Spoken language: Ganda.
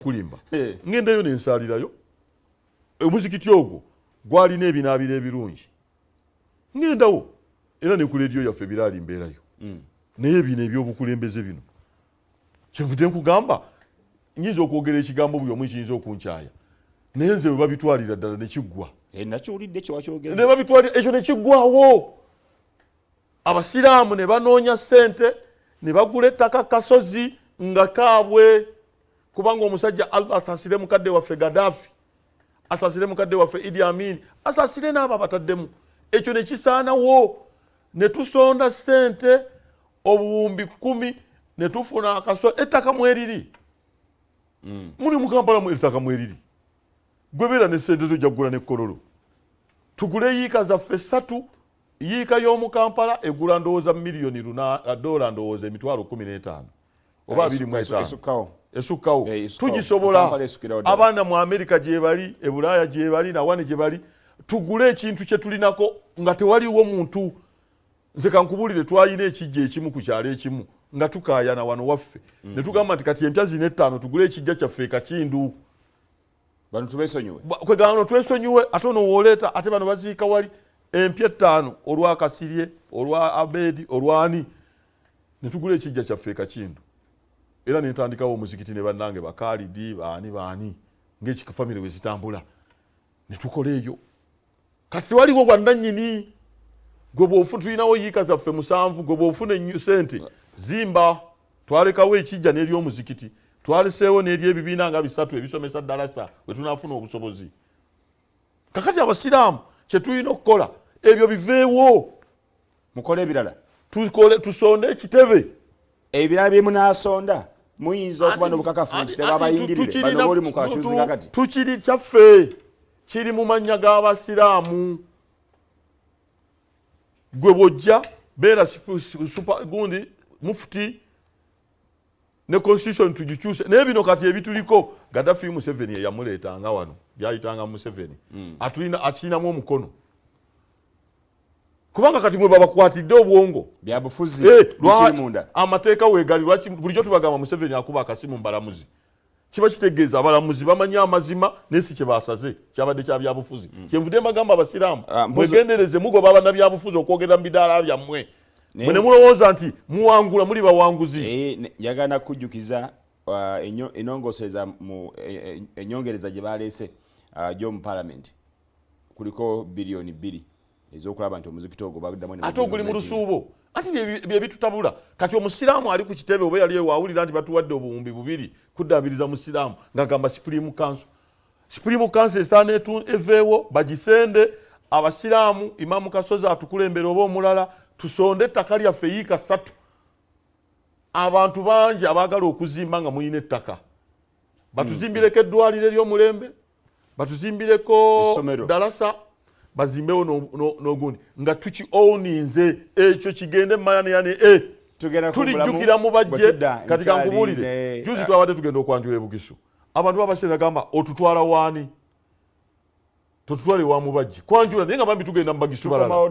kulimba ngendayo nensalirayo omuzikiti ogwo gwalina ebinaabiro ebirungi ngendawo era ne ku leediyo yaffe biraali mbeerayo naye bino ebyobukulembeze bino kyevudde nkugamba nyinza okwogera ekigambo buli omu kiyinza okunkyaya naye nze we babitwalira ddala nekiggwa nakiwulidde kyewakyogera ne babitwalira ekyo nekiggwawo abasiraamu ne banoonya ssente ne bagula ettaka kasozi nga kaabwe kubanga omusajja Allah asaasire mukadde waffe Gaddafi asaasire mukadde waffe Idi Amin asaasire n'abo abataddemu ekyo ne kisaanawo ne tusonda ssente obuwumbi 10 ne tufuna akaso ettaka mweriri muli mu Kampala mu ettaka mweriri gwebeera ne ssente zo jaggula ne kololo tugule yiika zaffe 3 yiika y'omu Kampala egula ndowooza miliyoni $1 ndowooza emitwalo 15 oba 25 esukkawo tugisobola abaana mu Amerika gye bali e Bulaaya gye bali nawane gye bali tugule ekintu kye tulinako nga tewaliwo muntu nze kankubulire twayina ekijja ekimu ku kyalo ekimu nga tukaayana wano waffe ne tugamba nti kati empya zino 5 tugule ekijja kyaffe Kakindu bano tubesonyiwe kwegano twesonyiwe ate onowooleeta ate bano baziika wali empya 5 olwa Kasirye olwa Abedi olwani ne tugula ekijja kyaffe Kakindu era ne ntandikawo omuzikiti ne bannange Bakalidi baani ng'ekifamire we zitambula ne tukola eyo kati waliwo bwannannyini gwe bw'ofuna tulinawo yiika zaffe 7 gwe bw'ofuna ssente zimba twalekawo ekijja n'ery'omuzikiti twaleseewo n'ery'ebibiina nga 3 ebisomesa ddalasa we tunaafuna obusobozi kakati abasiraamu kye tulina okukola ebyo biveewo mukole ebirala tusonde ekitebe ebirala bye munaasonda muyinza okuba n'obukakafu nti tebabayingirire bano boli mu kakyuzi kakati tukiri kyaffe kiri mu mannya g'abasiraamu gwe bw'ojja beera gundi mufuti ne constitution tugikyuse naye bino kati ebituliko Gaddafi Museveni eyamuleetanga wano byayitanga Museveni akirinamu omukono kubanga kati mwe babakwatidde obwongo byabufuzi bikiri munda amateeka weegali bulijjo tubagamba Museveni akuba akasimu mbalamuzi kiba kitegeeza abalamuzi bamanyi amazima nesi kye basaze kyabadde kya byabufuzi kyenvudde mbagamba abasiraamu mwegendereze mugoba abannabyabufuzi okwogera mu bidaala byammwe mwe ne mulowooza nti muwangula muli bawanguzi njagala kujjukiza enongosereza mu enyongereza gye baleese gy'omu palamenti kuliko biliyoni 2 ez'okulaba nti omuzikiti ogwo baguddamu ate oguli mu lusuubo ati bye bitutabula kati omusiraamu ali ku kitebe oba yali ewaawulira nti batuwadde obuwumbi 2 kuddaabiriza musiraamu ng'agamba Supreme Council esaana eveewo bagisende abasiraamu Imaamu Kasozi atukulembera oba omulala tusonde ettaka lyaffe yiika 3 abantu bangi abaagala okuzimba nga muyina ettaka batuzimbireko eddwaliro ery'omulembe batuzimbireko dalasa bazimbewo n'ogundi nga tukiowninze ekyo kigende mayaneyane tulijjukira mu bajje kati kankubuulire juzi twabadde tugenda okwanjula e Bugisu abantu babasere gamba otutwala waani totutwale wa mu bajje kwanjula naye nga bambi tugenda mu Bagisu balala